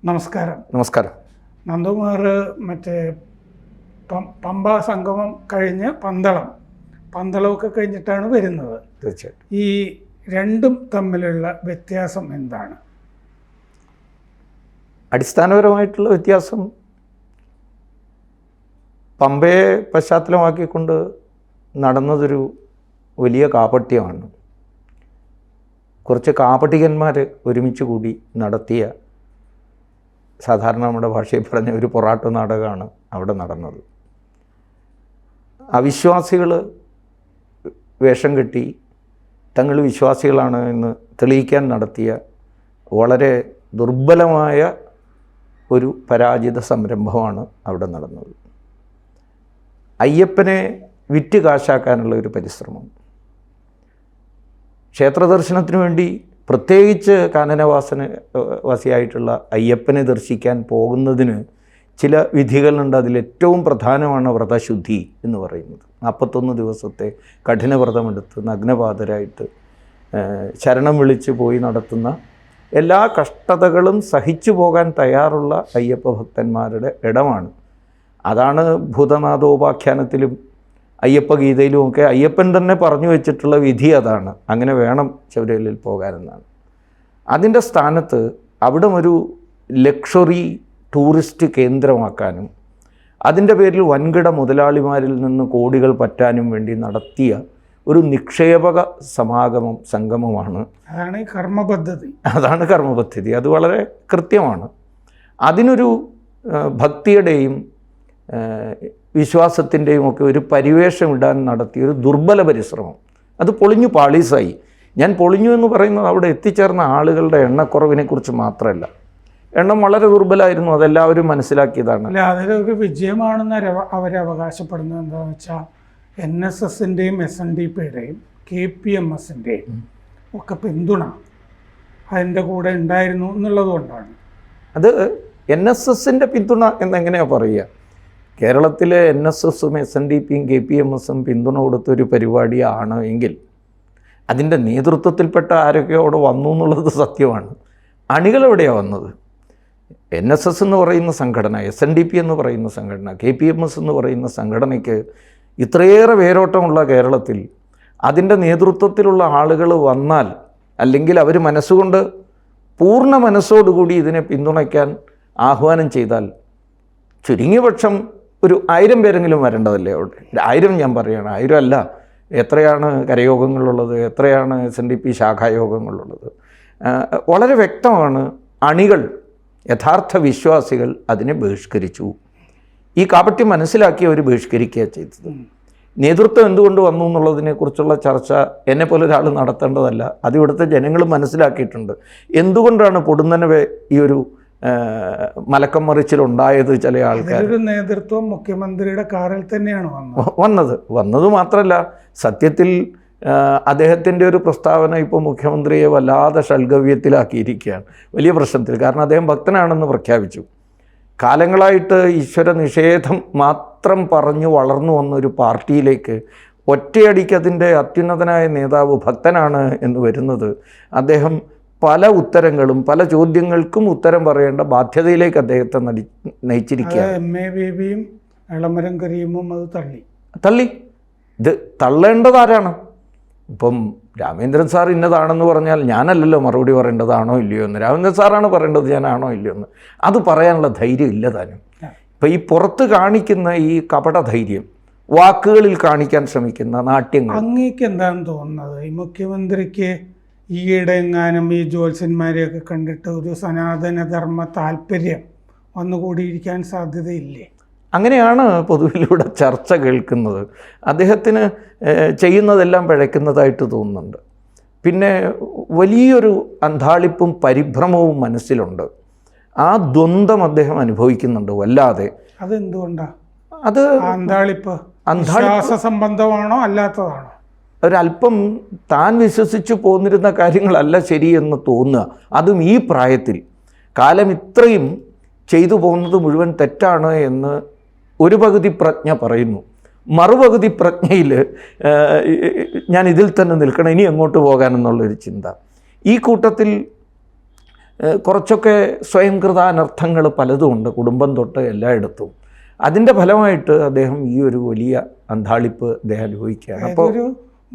നമസ്കാരം. നമസ്കാരം. നന്ദകുമാർ മറ്റേ പമ്പ സംഗമം കഴിഞ്ഞ് പന്തളമൊക്കെ കഴിഞ്ഞിട്ടാണ് വരുന്നത്. തീർച്ചയായിട്ടും ഈ രണ്ടും തമ്മിലുള്ള വ്യത്യാസം എന്താണ്? അടിസ്ഥാനപരമായിട്ടുള്ള വ്യത്യാസം പമ്പയെ പശ്ചാത്തലമാക്കിക്കൊണ്ട് നടന്നതൊരു വലിയ കാപട്യമാണ്. കുറച്ച് കാപട്ടികന്മാർ ഒരുമിച്ച് കൂടി നടത്തിയ, സാധാരണ നമ്മുടെ ഭാഷയിൽ പറഞ്ഞ ഒരു പൊറാട്ട് നാടകമാണ് അവിടെ നടന്നത്. അവിശ്വാസികൾ വേഷം കെട്ടി തങ്ങൾ വിശ്വാസികളാണ് എന്ന് തെളിയിക്കാൻ നടത്തിയ വളരെ ദുർബലമായ ഒരു പരാജിത സംരംഭമാണ് അവിടെ നടന്നത്. അയ്യപ്പനെ വിറ്റ് കാശാക്കാനുള്ള ഒരു പരിശ്രമം. ക്ഷേത്രദർശനത്തിന് വേണ്ടി പ്രത്യേകിച്ച് കാനനവാസിയായിട്ടുള്ള അയ്യപ്പനെ ദർശിക്കാൻ പോകുന്നതിന് ചില വിധികളുണ്ട്. അതിലേറ്റവും പ്രധാനമാണ് വ്രതശുദ്ധി എന്ന് പറയുന്നത്. 41 ദിവസത്തെ കഠിനവ്രതമെടുത്ത് നഗ്നപാതരായിട്ട് ശരണം വിളിച്ച് പോയി നടത്തുന്ന എല്ലാ കഷ്ടതകളും സഹിച്ചു പോകാൻ തയ്യാറുള്ള അയ്യപ്പ ഭക്തന്മാരുടെ ഇടമാണ്. അതാണ് ഭൂതനാഥോപാഖ്യാനത്തിലും അയ്യപ്പ ഗീതയിലുമൊക്കെ അയ്യപ്പൻ തന്നെ പറഞ്ഞു വെച്ചിട്ടുള്ള വിധി അതാണ്. അങ്ങനെ വേണം ശബരിമലയിൽ പോകാനെന്നാണ്. അതിൻ്റെ സ്ഥാനത്ത് അവിടെ ഒരു ലക്ഷറി ടൂറിസ്റ്റ് കേന്ദ്രമാക്കാനും അതിൻ്റെ പേരിൽ വൻകിട മുതലാളിമാരിൽ നിന്ന് കോടികൾ പറ്റാനും വേണ്ടി നടത്തിയ ഒരു നിക്ഷേപക സംഗമമാണ്. അതാണ് കർമ്മപദ്ധതി. അത് വളരെ കൃത്യമാണ്. അതിനൊരു ഭക്തിയുടെയും വിശ്വാസത്തിൻ്റെയും ഒക്കെ ഒരു പരിവേഷമിടാൻ നടത്തിയൊരു ദുർബല പരിശ്രമം. അത് പൊളിഞ്ഞു പാളീസായി. ഞാൻ പൊളിഞ്ഞു എന്ന് പറയുന്നത് അവിടെ എത്തിച്ചേർന്ന ആളുകളുടെ എണ്ണക്കുറവിനെക്കുറിച്ച് മാത്രമല്ല. എണ്ണം വളരെ ദുർബലമായിരുന്നു, അതെല്ലാവരും മനസ്സിലാക്കിയതാണ്. അല്ല, അതിലൊരു വിജയമാണെന്ന് അവരവകാശപ്പെടുന്നത് എന്താണെന്ന് വെച്ചാൽ NSSൻ്റെയും SNDPയുടെയും KPMSൻ്റെയും ഒക്കെ പിന്തുണ അതിൻ്റെ കൂടെ ഉണ്ടായിരുന്നു എന്നുള്ളത് കൊണ്ടാണ്. അത് NSSൻ്റെ പിന്തുണ എന്നെങ്ങനെയാണ് പറയുക? കേരളത്തിലെ NSSും SNDPയും KPMSും പിന്തുണ കൊടുത്തൊരു പരിപാടിയാണ് എങ്കിൽ അതിൻ്റെ നേതൃത്വത്തിൽപ്പെട്ട ആരൊക്കെ അവിടെ വന്നു എന്നുള്ളത് സത്യമാണ്. അണികൾ എവിടെയാണ് വന്നത്? NSS എന്ന് പറയുന്ന സംഘടന, SNDP എന്ന് പറയുന്ന സംഘടന, KPMS എന്ന് പറയുന്ന സംഘടനയ്ക്ക് ഇത്രയേറെ വേരോട്ടമുള്ള കേരളത്തിൽ അതിൻ്റെ നേതൃത്വത്തിലുള്ള ആളുകൾ വന്നാൽ, അല്ലെങ്കിൽ അവർ മനസ്സുകൊണ്ട് പൂർണ്ണ മനസ്സോടുകൂടി ഇതിനെ പിന്തുണയ്ക്കാൻ ആഹ്വാനം ചെയ്താൽ ചുരുങ്ങിയ പക്ഷം ഒരു 1000 പേരെങ്കിലും വരേണ്ടതല്ലേ അവിടെ? 1000 ഞാൻ പറയുകയാണ്, 1000 അല്ല. എത്രയാണ് കരയോഗങ്ങളുള്ളത്, എത്രയാണ് SNDP ശാഖായോഗങ്ങളുള്ളത്? വളരെ വ്യക്തമാണ്. അണികൾ, യഥാർത്ഥ വിശ്വാസികൾ അതിനെ ബഹിഷ്കരിച്ചു. ഈ കാപട്യം മനസ്സിലാക്കി അവർ ബഹിഷ്കരിക്കുക ചെയ്തത്. നേതൃത്വം എന്തുകൊണ്ട് വന്നു എന്നുള്ളതിനെക്കുറിച്ചുള്ള ചർച്ച എന്നെപ്പോലെ ഒരാൾ നടത്തേണ്ടതല്ല. അത് ഇവിടുത്തെ ജനങ്ങൾ മനസ്സിലാക്കിയിട്ടുണ്ട്. എന്തുകൊണ്ടാണ് പൊടുന്നനെ ഈ ഒരു മലക്കം മറിച്ചിലുണ്ടായത്? ചില ആൾക്കാർ നേതൃത്വം മുഖ്യമന്ത്രിയുടെ കാറിൽ തന്നെയാണ് വന്നത് മാത്രമല്ല, സത്യത്തിൽ അദ്ദേഹത്തിൻ്റെ ഒരു പ്രസ്താവന ഇപ്പോൾ മുഖ്യമന്ത്രിയെ വല്ലാതെ ഷൽഗവ്യത്തിലാക്കിയിരിക്കുകയാണ്, വലിയ പ്രശ്നത്തിൽ. കാരണം അദ്ദേഹം ഭക്തനാണെന്ന് പ്രഖ്യാപിച്ചു. കാലങ്ങളായിട്ട് ഈശ്വര നിഷേധം മാത്രം പറഞ്ഞു വളർന്നു വന്നൊരു പാർട്ടിയിലേക്ക് ഒറ്റയടിക്ക് അതിൻ്റെ അത്യുന്നതനായ നേതാവ് ഭക്തനാണ് എന്ന് വരുന്നത് അദ്ദേഹം പല ഉത്തരങ്ങളും പല ചോദ്യങ്ങൾക്കും ഉത്തരം പറയേണ്ട ബാധ്യതയിലേക്ക് അദ്ദേഹത്തെ നയിച്ചിരിക്കുകയാണ്. MA എളമരം കരീമും അത് തള്ളി. ഇത് തള്ളേണ്ടതാരാണ്? ഇപ്പം രാമേന്ദ്രൻ സാർ ഇന്നതാണെന്ന് പറഞ്ഞാൽ ഞാനല്ലല്ലോ മറുപടി പറയേണ്ടതാണോ ഇല്ലയോ എന്ന്. രാമേന്ദ്രൻ സാറാണ് പറയേണ്ടത്, ഞാനാണോ ഇല്ലയോ എന്ന്. അത് പറയാനുള്ള ധൈര്യം ഇല്ല താനും. ഇപ്പം ഈ പുറത്ത് കാണിക്കുന്ന ഈ കപട ധൈര്യം, വാക്കുകളിൽ കാണിക്കാൻ ശ്രമിക്കുന്ന നാട്യങ്ങൾ. അങ്ങേക്ക് എന്താണ് തോന്നുന്നത്? ഈ മുഖ്യമന്ത്രിക്ക് ഈയിടെ എങ്ങാനും ഈ ജ്യോത്സ്യന്മാരെയൊക്കെ കണ്ടിട്ട് ഒരു സനാതനധർമ്മ താല്പര്യം വന്നുകൂടിയിരിക്കാൻ സാധ്യതയില്ലേ? അങ്ങനെയാണ് പൊതുവിലൂടെ ചർച്ച കേൾക്കുന്നത്. അദ്ദേഹത്തിന് ചെയ്യുന്നതെല്ലാം പിഴയ്ക്കുന്നതായിട്ട് തോന്നുന്നുണ്ട്. പിന്നെ വലിയൊരു അന്ധാളിപ്പും പരിഭ്രമവും മനസ്സിലുണ്ട്. ആ ദ്വന്ദ്ം അദ്ദേഹം അനുഭവിക്കുന്നുണ്ട് വല്ലാതെ. അതെന്തുകൊണ്ടാണ്? അത് അന്ധാളിപ്പ് സംബന്ധമാണോ അല്ലാത്തതാണോ? ഒരല്പം താൻ വിശ്വസിച്ചു പോന്നിരുന്ന കാര്യങ്ങളല്ല ശരിയെന്ന് തോന്നുക. അതും ഈ പ്രായത്തിൽ. കാലം ഇത്രയും ചെയ്തു പോകുന്നത് മുഴുവൻ തെറ്റാണ് എന്ന് ഒരു പകുതി പ്രജ്ഞ പറയുന്നു. മറുപകുതി പ്രജ്ഞയിൽ ഞാൻ ഇതിൽ തന്നെ നിൽക്കണം, ഇനി എങ്ങോട്ട് പോകാനെന്നുള്ളൊരു ചിന്ത. ഈ കൂട്ടത്തിൽ കുറച്ചൊക്കെ സ്വയംകൃത അനർത്ഥങ്ങൾ പലതുമുണ്ട്, കുടുംബം തൊട്ട് എല്ലായിടത്തും. അതിൻ്റെ ഫലമായിട്ട് അദ്ദേഹം ഈ ഒരു വലിയ അന്താളിപ്പ് അദ്ദേഹം അനുഭവിക്കുകയാണ്. അപ്പോൾ ഒരു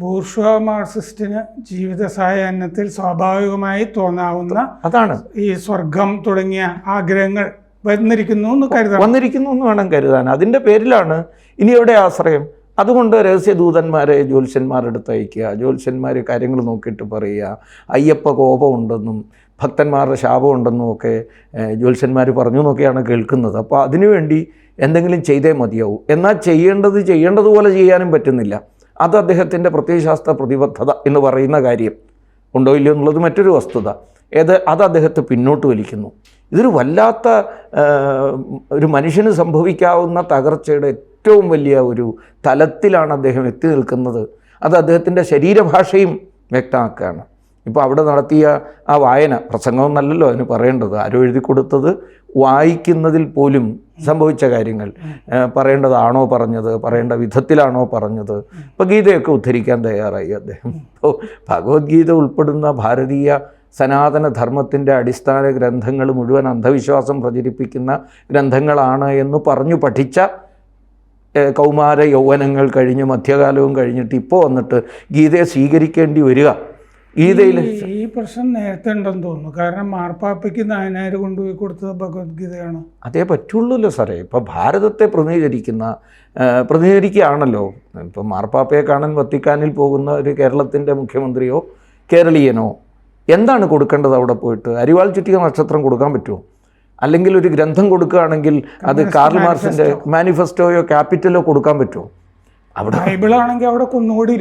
ബൂർഷ്വാ മാർക്സിസ്റ്റിന് ജീവിത സായാഹ്നത്തിൽ സ്വാഭാവികമായി തോന്നാവുന്ന അതാണ് ഈ സ്വർഗം തുടങ്ങിയ ആഗ്രഹങ്ങൾ വന്നിരിക്കുന്നു എന്ന് വേണം കരുതാൻ. അതിൻ്റെ പേരിലാണ് ഇനി എവിടെ ആശ്രയം? അതുകൊണ്ട് രഹസ്യദൂതന്മാരെ ജ്യോത്സ്യന്മാരെടുത്ത് അയക്കുക, ജ്യോത്സ്യന്മാർ കാര്യങ്ങൾ നോക്കിയിട്ട് പറയുക, അയ്യപ്പ കോപമുണ്ടെന്നും ഭക്തന്മാരുടെ ശാപമുണ്ടെന്നും ഒക്കെ ജ്യോത്സ്യന്മാർ പറഞ്ഞു എന്നൊക്കെയാണ് കേൾക്കുന്നത്. അപ്പോൾ അതിനുവേണ്ടി എന്തെങ്കിലും ചെയ്തേ മതിയാവും. എന്നാൽ ചെയ്യേണ്ടതുപോലെ ചെയ്യാനും പറ്റുന്നില്ല. അത് അദ്ദേഹത്തിൻ്റെ പ്രത്യയശാസ്ത്ര പ്രതിബദ്ധത എന്ന് പറയുന്ന കാര്യം ഉണ്ടോ ഇല്ലയോ എന്നുള്ളത് മറ്റൊരു വസ്തുത. അത് അദ്ദേഹത്തെ പിന്നോട്ട് വലിക്കുന്നു. ഇതൊരു വല്ലാത്ത ഒരു മനുഷ്യന് സംഭവിക്കാവുന്ന തകർച്ചയുടെ ഏറ്റവും വലിയ ഒരു തലത്തിലാണ് അദ്ദേഹം എത്തി നിൽക്കുന്നത്. അത് അദ്ദേഹത്തിൻ്റെ ശരീരഭാഷയും വ്യക്തമാക്കുകയാണ്. ഇപ്പോൾ അവിടെ നടത്തിയ ആ വായന, പ്രസംഗമൊന്നല്ലല്ലോ അതിന് പറയേണ്ടത്, ആരോ എഴുതി കൊടുത്തത്, വായിക്കുന്നതിൽ പോലും സംഭവിച്ച കാര്യങ്ങൾ പറയേണ്ടതാണോ പറഞ്ഞത്, പറയേണ്ട വിധത്തിലാണോ പറഞ്ഞത്. ഇപ്പോൾ ഗീതയൊക്കെ ഉദ്ധരിക്കാൻ തയ്യാറായി അദ്ദേഹം. ഇപ്പോൾ ഭഗവത്ഗീത ഉൾപ്പെടുന്ന ഭാരതീയ സനാതന ധർമ്മത്തിൻ്റെ അടിസ്ഥാന ഗ്രന്ഥങ്ങൾ മുഴുവൻ അന്ധവിശ്വാസം പ്രചരിപ്പിക്കുന്ന ഗ്രന്ഥങ്ങളാണ് എന്ന് പറഞ്ഞു പഠിച്ച കൗമാര യൗവനങ്ങൾ കഴിഞ്ഞ് മധ്യകാലവും കഴിഞ്ഞിട്ട് ഇപ്പോൾ വന്നിട്ട് ഗീതയെ സ്വീകരിക്കേണ്ടി വരിക. ഗീതയിൽ ഈ പ്രശ്നം നേരത്തെ ഉണ്ടെന്ന് തോന്നുന്നു. കാരണം മാർപ്പാപ്പയ്ക്ക് നായനാർ കൊണ്ടുപോയി കൊടുത്തത് ഭഗവത്ഗീതയാണ്. അതേ പറ്റുള്ളൂല്ലോ സാറേ. ഇപ്പോൾ ഭാരതത്തെ പ്രതിനിധീകരിക്കുകയാണല്ലോ. ഇപ്പോൾ മാർപ്പാപ്പയെ കാണാൻ വത്തിക്കാനിൽ പോകുന്ന ഒരു കേരളത്തിൻ്റെ മുഖ്യമന്ത്രിയോ കേരളീയനോ എന്താണ് കൊടുക്കേണ്ടത്? അവിടെ പോയിട്ട് അരിവാൾ ചുറ്റിക നക്ഷത്രം കൊടുക്കാൻ പറ്റുമോ? അല്ലെങ്കിൽ ഒരു ഗ്രന്ഥം കൊടുക്കുകയാണെങ്കിൽ അത് കാർൽ മാർക്സിൻ്റെ മാനിഫെസ്റ്റോയോ ക്യാപിറ്റലോ കൊടുക്കാൻ പറ്റുമോ? അവിടെ ബൈബിളാണെങ്കിൽ അവിടെ കുന്നുകൂടി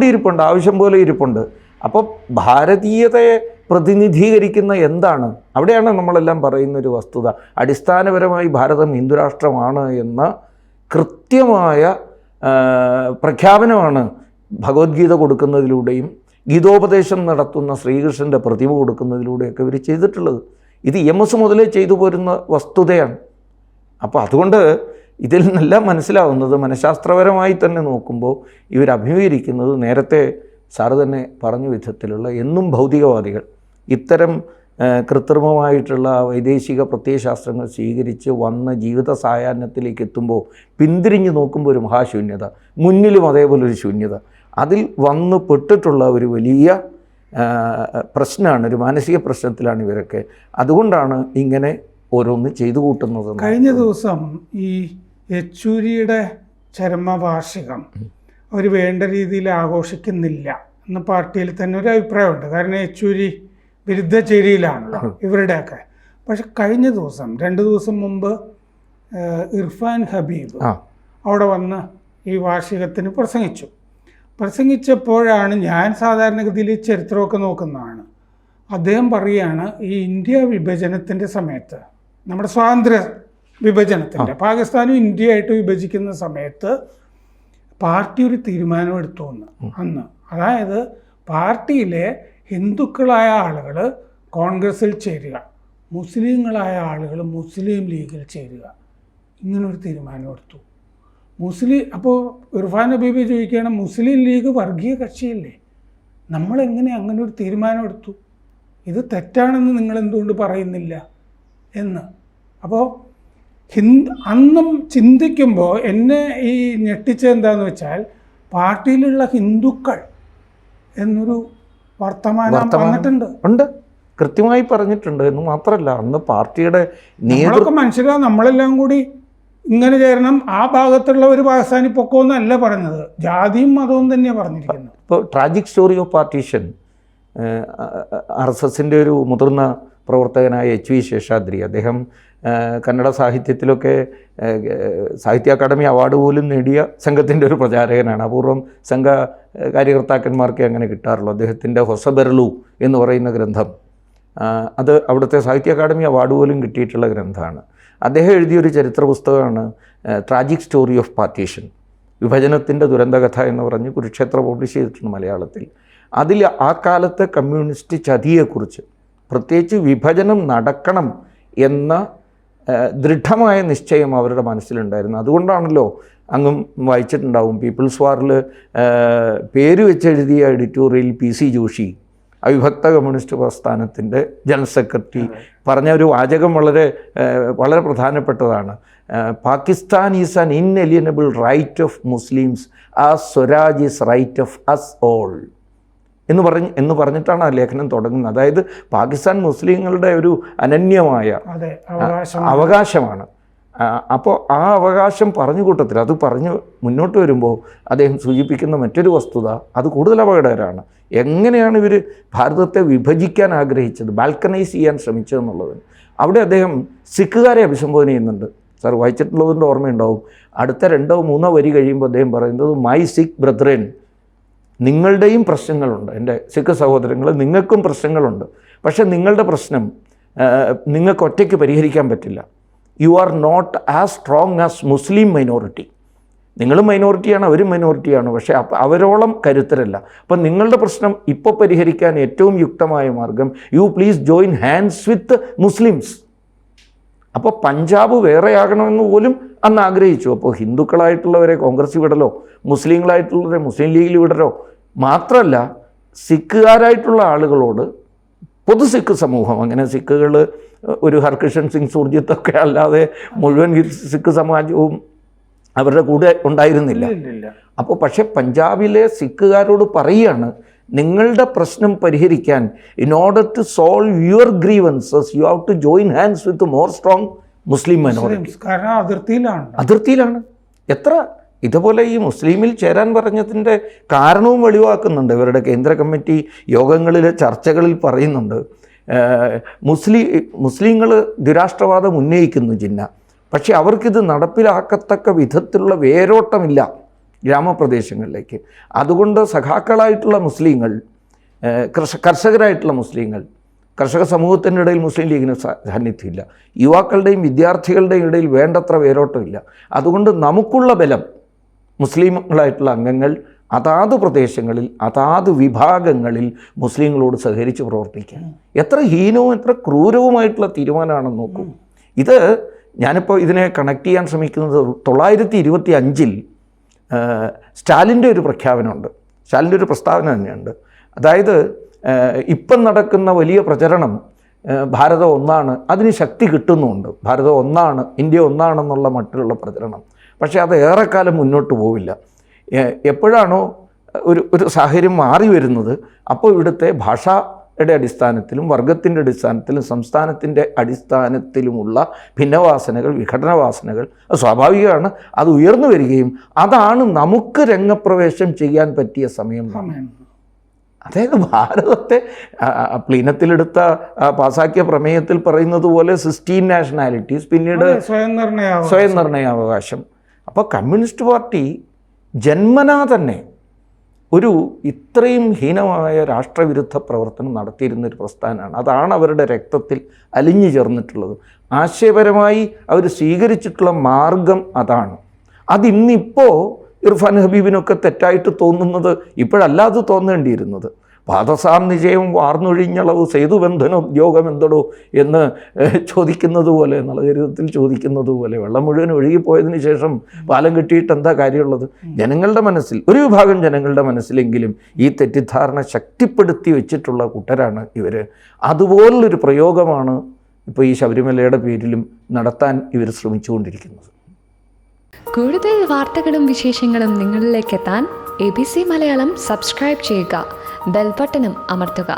ഇരിപ്പുണ്ട്, ആവശ്യം പോലെ ഇരിപ്പുണ്ട്. അപ്പോൾ ഭാരതീയതയെ പ്രതിനിധീകരിക്കുന്ന എന്താണ്? അവിടെയാണ് നമ്മളെല്ലാം പറയുന്നൊരു വസ്തുത. അടിസ്ഥാനപരമായി ഭാരതം ഹിന്ദുരാഷ്ട്രമാണ് എന്ന കൃത്യമായ പ്രഖ്യാപനമാണ് ഭഗവത്ഗീത കൊടുക്കുന്നതിലൂടെയും ഗീതോപദേശം നടത്തുന്ന ശ്രീകൃഷ്ണൻ്റെ പ്രതിമ കൊടുക്കുന്നതിലൂടെയൊക്കെ ഇവർ ചെയ്തിട്ടുള്ളത്. ഇത് EMS മുതലേ ചെയ്തു പോരുന്ന വസ്തുതയാണ്. അപ്പോൾ അതുകൊണ്ട് ഇതിൽ നിന്നെല്ലാം മനസ്സിലാവുന്നത്, മനഃശാസ്ത്രപരമായി തന്നെ നോക്കുമ്പോൾ ഇവർ അഭിമുഖീകരിക്കുന്നത് നേരത്തെ സാറ് തന്നെ പറഞ്ഞ വിധത്തിലുള്ള എന്നും ഭൗതികവാദികൾ ഇത്തരം കൃത്രിമമായിട്ടുള്ള വൈദേശിക പ്രത്യയശാസ്ത്രങ്ങൾ സ്വീകരിച്ച് വന്ന ജീവിത സായാഹ്നത്തിലേക്ക് എത്തുമ്പോൾ പിന്തിരിഞ്ഞ് നോക്കുമ്പോൾ ഒരു മഹാശൂന്യത, മുന്നിലും അതേപോലൊരു ശൂന്യത, അതിൽ വന്ന് പെട്ടിട്ടുള്ള ഒരു വലിയ പ്രശ്നമാണ്, ഒരു മാനസിക പ്രശ്നത്തിലാണ് ഇവരൊക്കെ. അതുകൊണ്ടാണ് ഇങ്ങനെ ഓരോന്ന് ചെയ്തു കൂട്ടുന്നത്. കഴിഞ്ഞ ദിവസം ഈ യെച്ചൂരിയുടെ ചരമവാർഷികം അവർ വേണ്ട രീതിയിൽ ആഘോഷിക്കുന്നില്ല എന്ന പാർട്ടിയിൽ തന്നെ ഒരു അഭിപ്രായമുണ്ട്. കാരണം യെച്ചൂരി വിരുദ്ധ ചേരിയിലാണല്ലോ ഇവരുടെയൊക്കെ. പക്ഷെ കഴിഞ്ഞ ദിവസം 2 ദിവസം മുമ്പ് ഇർഫാൻ ഹബീബ് അവിടെ വന്ന് ഈ വാർഷികത്തിന് പ്രസംഗിച്ചപ്പോഴാണ്, ഞാൻ സാധാരണഗതിയിൽ ചരിത്രമൊക്കെ നോക്കുന്നതാണ്, അദ്ദേഹം പറയുകയാണ് ഈ ഇന്ത്യ വിഭജനത്തിൻ്റെ സമയത്ത്, നമ്മുടെ സ്വാതന്ത്ര്യ വിഭജനത്തിൻ്റെ, പാകിസ്ഥാനും ഇന്ത്യയായിട്ട് വിഭജിക്കുന്ന സമയത്ത് പാർട്ടി ഒരു തീരുമാനമെടുത്തു അന്ന്. അതായത് പാർട്ടിയിലെ ഹിന്ദുക്കളായ ആളുകൾ കോൺഗ്രസിൽ ചേരുക, മുസ്ലിങ്ങളായ ആളുകൾ മുസ്ലിം ലീഗിൽ ചേരുക, ഇങ്ങനൊരു തീരുമാനമെടുത്തു. അപ്പോൾ ഇർഫാൻ ഹബീബ് ചോദിക്കുകയാണ്, മുസ്ലിം ലീഗ് വർഗീയ കക്ഷിയല്ലേ, നമ്മളെങ്ങനെ അങ്ങനെ ഒരു തീരുമാനമെടുത്തു? ഇത് തെറ്റാണെന്ന് നിങ്ങളെന്തുകൊണ്ട് പറയുന്നില്ല എന്ന്. അപ്പോൾ അന്നും ചിന്തിക്കുമ്പോൾ എന്നെ ഈ ഞെട്ടിച്ചത് എന്താണെന്ന് വെച്ചാൽ, പാർട്ടിയിലുള്ള ഹിന്ദുക്കൾ എന്നൊരു വർത്തമാനം ഉണ്ട്, കൃത്യമായി പറഞ്ഞിട്ടുണ്ട്. എന്ന് മാത്രമല്ല, അന്ന് പാർട്ടിയുടെ മനുഷ്യരാ നമ്മളെല്ലാം കൂടി ഇങ്ങനെ ചേരണം, ആ ഭാഗത്തുള്ള ഒരു പാകിസ്ഥാനി പൊക്കമെന്നല്ല പറഞ്ഞത്, ജാതിയും മതവും തന്നെയാണ് പറഞ്ഞിരിക്കുന്നത്. ഇപ്പോൾ ട്രാജിക് സ്റ്റോറി ഓഫ് പാർട്ടീഷൻ, RSSൻ്റെ ഒരു മുതിർന്ന പ്രവർത്തകനായ HV ശേഷാദ്രി, അദ്ദേഹം കന്നഡ സാഹിത്യത്തിലൊക്കെ സാഹിത്യ അക്കാദമി അവാർഡ് പോലും നേടിയ സംഘത്തിൻ്റെ ഒരു പ്രചാരകനാണ്. അപൂർവം സംഘ കാര്യകർത്താക്കന്മാർക്ക് അങ്ങനെ കിട്ടാറുള്ളൂ. അദ്ദേഹത്തിൻ്റെ ഹൊസബെർലു എന്ന് പറയുന്ന ഗ്രന്ഥം, അത് അവിടുത്തെ സാഹിത്യ അക്കാദമി അവാർഡ് പോലും കിട്ടിയിട്ടുള്ള ഗ്രന്ഥമാണ്. അദ്ദേഹം എഴുതിയൊരു ചരിത്ര പുസ്തകമാണ് ട്രാജിക് സ്റ്റോറി ഓഫ് പാർട്ടീഷൻ, വിഭജനത്തിൻ്റെ ദുരന്തകഥ എന്ന് പറഞ്ഞ് കുരുക്ഷേത്ര പബ്ലിഷ് ചെയ്തിട്ടുണ്ട് മലയാളത്തിൽ. അതിൽ ആ കാലത്തെ കമ്മ്യൂണിസ്റ്റ് ചതിയെക്കുറിച്ച്, പ്രത്യേകിച്ച് വിഭജനം നടക്കണം എന്ന ദൃഢമായ നിശ്ചയം അവരുടെ മനസ്സിലുണ്ടായിരുന്നു. അതുകൊണ്ടാണല്ലോ അങ്ങും വായിച്ചിട്ടുണ്ടാവും, പീപ്പിൾസ് വാറിൽ പേര് വെച്ചെഴുതിയ എഡിറ്റോറിയൽ PC ജോഷി അവിഭക്ത കമ്മ്യൂണിസ്റ്റ് പ്രസ്ഥാനത്തിൻ്റെ ജനറൽ സെക്രട്ടറി പറഞ്ഞ ഒരു വാചകം വളരെ പ്രധാനപ്പെട്ടതാണ്. Pakistan is an inalienable right of Muslims as swaraj is right of us all എന്ന് പറഞ്ഞിട്ടാണ് ആ ലേഖനം തുടങ്ങുന്നത്. അതായത് പാകിസ്ഥാൻ മുസ്ലിങ്ങളുടെ ഒരു അനന്യമായ അവകാശമാണ്. അപ്പോൾ ആ അവകാശം പറഞ്ഞു കൂട്ടത്തിൽ അത് പറഞ്ഞ് മുന്നോട്ട് വരുമ്പോൾ അദ്ദേഹം സൂചിപ്പിക്കുന്ന മറ്റൊരു വസ്തുത അത് കൂടുതൽ അപകടകരമാണ്. എങ്ങനെയാണ് ഇവർ ഭാരതത്തെ വിഭജിക്കാൻ ആഗ്രഹിച്ചത്, ബാൽക്കനൈസ് ചെയ്യാൻ ശ്രമിച്ചതെന്നുള്ളതിന് അവിടെ അദ്ദേഹം സിഖുകാരെ അഭിസംബോധന ചെയ്യുന്നുണ്ട്. സാർ വായിച്ചിട്ടുള്ളതിൻ്റെ ഓർമ്മയുണ്ടാവും. അടുത്ത 2-3 വരി കഴിയുമ്പോൾ അദ്ദേഹം പറയുന്നത്, മൈ സിഖ് ബ്രദറൻ, നിങ്ങളുടെയും പ്രശ്നങ്ങളുണ്ട്, എൻ്റെ സിഖ് സഹോദരങ്ങൾ, നിങ്ങൾക്കും പ്രശ്നങ്ങളുണ്ട്. പക്ഷേ നിങ്ങളുടെ പ്രശ്നം നിങ്ങൾക്ക് ഒറ്റയ്ക്ക് പരിഹരിക്കാൻ പറ്റില്ല. You are not as strong as Muslim minority. നിങ്ങളും മൈനോറിറ്റിയാണ്, അവരും മൈനോറിറ്റിയാണ്, പക്ഷേ അവരോളം കരുത്തരല്ല. അപ്പം നിങ്ങളുടെ പ്രശ്നം ഇപ്പോൾ പരിഹരിക്കാൻ ഏറ്റവും യുക്തമായ മാർഗം, you please join hands with Muslims. അപ്പോൾ പഞ്ചാബ് വേറെയാകണമെന്ന് പോലും അന്ന് ആഗ്രഹിച്ചു. അപ്പോൾ ഹിന്ദുക്കളായിട്ടുള്ളവരെ കോൺഗ്രസ് വിടലോ, മുസ്ലിങ്ങളായിട്ടുള്ളവരെ മുസ്ലിം ലീഗിൽ വിടലോ മാത്രമല്ല, സിഖുകാരായിട്ടുള്ള ആളുകളോട് പൊതു സിഖ് സമൂഹം, അങ്ങനെ സിഖുകൾ ഒരു ഹർകിഷൻ സിംഗ് സുർജിത്തൊക്കെ അല്ലാതെ മുഴുവൻ സിഖ് സമാജവും അവരുടെ കൂടെ ഉണ്ടായിരുന്നില്ല. അപ്പോൾ പക്ഷേ പഞ്ചാബിലെ സിഖുകാരോട് പറയുകയാണ്, നിങ്ങളുടെ പ്രശ്നം പരിഹരിക്കാൻ in order to solve your grievances you have to join hands with more strong Muslim minority. കാരണം അതിർത്തിയിലാണ്. എത്ര ഇതുപോലെ ഈ മുസ്ലിമിൽ ചേരാൻ പറഞ്ഞതിൻ്റെ കാരണവും വെളിവാക്കുന്നുണ്ട്. ഇവരുടെ കേന്ദ്ര കമ്മിറ്റി യോഗങ്ങളിലെ ചർച്ചകളിൽ പറയുന്നുണ്ട്, മുസ്ലിങ്ങൾ ദുരാഷ്ട്രവാദം ഉന്നയിക്കുന്നു ജിന്ന, പക്ഷേ അവർക്കിത് നടപ്പിലാക്കത്തക്ക വിധത്തിലുള്ള വേരോട്ടമില്ല ഗ്രാമപ്രദേശങ്ങളിലേക്ക്. അതുകൊണ്ട് സഖാക്കളായിട്ടുള്ള മുസ്ലിങ്ങൾ, കർഷകരായിട്ടുള്ള മുസ്ലിങ്ങൾ, കർഷക സമൂഹത്തിൻ്റെ ഇടയിൽ മുസ്ലിം ലീഗിന് സാന്നിധ്യമില്ല, യുവാക്കളുടെയും വിദ്യാർത്ഥികളുടെയും ഇടയിൽ വേണ്ടത്ര വേരോട്ടമില്ല. അതുകൊണ്ട് നമുക്കുള്ള ബലം മുസ്ലിങ്ങളായിട്ടുള്ള അംഗങ്ങൾ അതാത് പ്രദേശങ്ങളിൽ അതാത് വിഭാഗങ്ങളിൽ മുസ്ലിങ്ങളോട് സഹകരിച്ച് പ്രവർത്തിക്കുക. എത്ര ഹീനവും എത്ര ക്രൂരവുമായിട്ടുള്ള തീരുമാനമാണെന്ന് നോക്കൂ. ഇത് ഞാനിപ്പോൾ ഇതിനെ കണക്ട് ചെയ്യാൻ ശ്രമിക്കുന്നത് 925 സ്റ്റാലിൻ്റെ ഒരു പ്രഖ്യാപനമുണ്ട്, സ്റ്റാലിൻ്റെ ഒരു പ്രസ്താവന തന്നെയുണ്ട്. അതായത് ഇപ്പം നടക്കുന്ന വലിയ പ്രചരണം ഭാരതം ഒന്നാണ്, അതിന് ശക്തി കിട്ടുന്നുമുണ്ട്, ഭാരതം ഒന്നാണ്, ഇന്ത്യ ഒന്നാണെന്നുള്ള മട്ടിലുള്ള പ്രചരണം. പക്ഷേ അത് ഏറെക്കാലം മുന്നോട്ട് പോവില്ല. എപ്പോഴാണോ ഒരു സാഹചര്യം മാറി വരുന്നത്, അപ്പോൾ ഇവിടുത്തെ ഭാഷയുടെ അടിസ്ഥാനത്തിലും വർഗത്തിൻ്റെ അടിസ്ഥാനത്തിലും സംസ്ഥാനത്തിൻ്റെ അടിസ്ഥാനത്തിലുമുള്ള ഭിന്നവാസനകൾ, വിഘടനവാസനകൾ സ്വാഭാവികമാണ്. അത് ഉയർന്നു വരികയും അതാണ് നമുക്ക് രംഗപ്രവേശം ചെയ്യാൻ പറ്റിയ സമയം. അതായത് ഭാരതത്തെ പ്ലീനത്തിലെടുത്ത പാസാക്കിയ പ്രമേയത്തിൽ പറയുന്നത് പോലെ 16 നാഷണാലിറ്റീസ്, പിന്നീട് സ്വയം നിർണയാവകാശം. അപ്പോൾ കമ്മ്യൂണിസ്റ്റ് പാർട്ടി ജന്മനാ തന്നെ ഒരു ഇത്രയും ഹീനമായ രാഷ്ട്രവിരുദ്ധ പ്രവർത്തനം നടത്തിയിരുന്നൊരു പ്രസ്ഥാനമാണ്. അതാണ് അവരുടെ രക്തത്തിൽ അലിഞ്ഞു ചേർന്നിട്ടുള്ളത്. ആശയപരമായി അവർ സ്വീകരിച്ചിട്ടുള്ള മാർഗം അതാണ്. അതിന്നിപ്പോൾ ഇർഫാൻ ഹബീബിനൊക്കെ തെറ്റായിട്ട് തോന്നുന്നത് ഇപ്പോഴല്ലാതെ തോന്നേണ്ടിയിരുന്നത്. പാദസാം നിജയം വാർന്നൊഴിഞ്ഞളവ് സേതുബന്ധന ഉദ്യോഗം എന്തടോ എന്ന് ചോദിക്കുന്നത് പോലെ, നളചരിതത്തിൽ ചോദിക്കുന്നത് പോലെ, വെള്ളം മുഴുവൻ ഒഴുകിപ്പോയതിന് ശേഷം പാലം കെട്ടിയിട്ട് എന്താ കാര്യമുള്ളത്? ജനങ്ങളുടെ മനസ്സിൽ, ഒരു വിഭാഗം ജനങ്ങളുടെ മനസ്സിലെങ്കിലും ഈ തെറ്റിദ്ധാരണ ശക്തിപ്പെടുത്തി വെച്ചിട്ടുള്ള കൂട്ടരാണ് ഇവർ. അതുപോലുള്ളൊരു പ്രയോഗമാണ് ഇപ്പോൾ ഈ ശബരിമലയുടെ പേരിലും നടത്താൻ ഇവർ ശ്രമിച്ചുകൊണ്ടിരിക്കുന്നത്. കൂടുതൽ വാർത്തകളും വിശേഷങ്ങളും നിങ്ങളിലേക്ക് എത്താൻ ABC മലയാളം സബ്സ്ക്രൈബ് ചെയ്യുക, ബെൽ ബട്ടണും അമർത്തുക.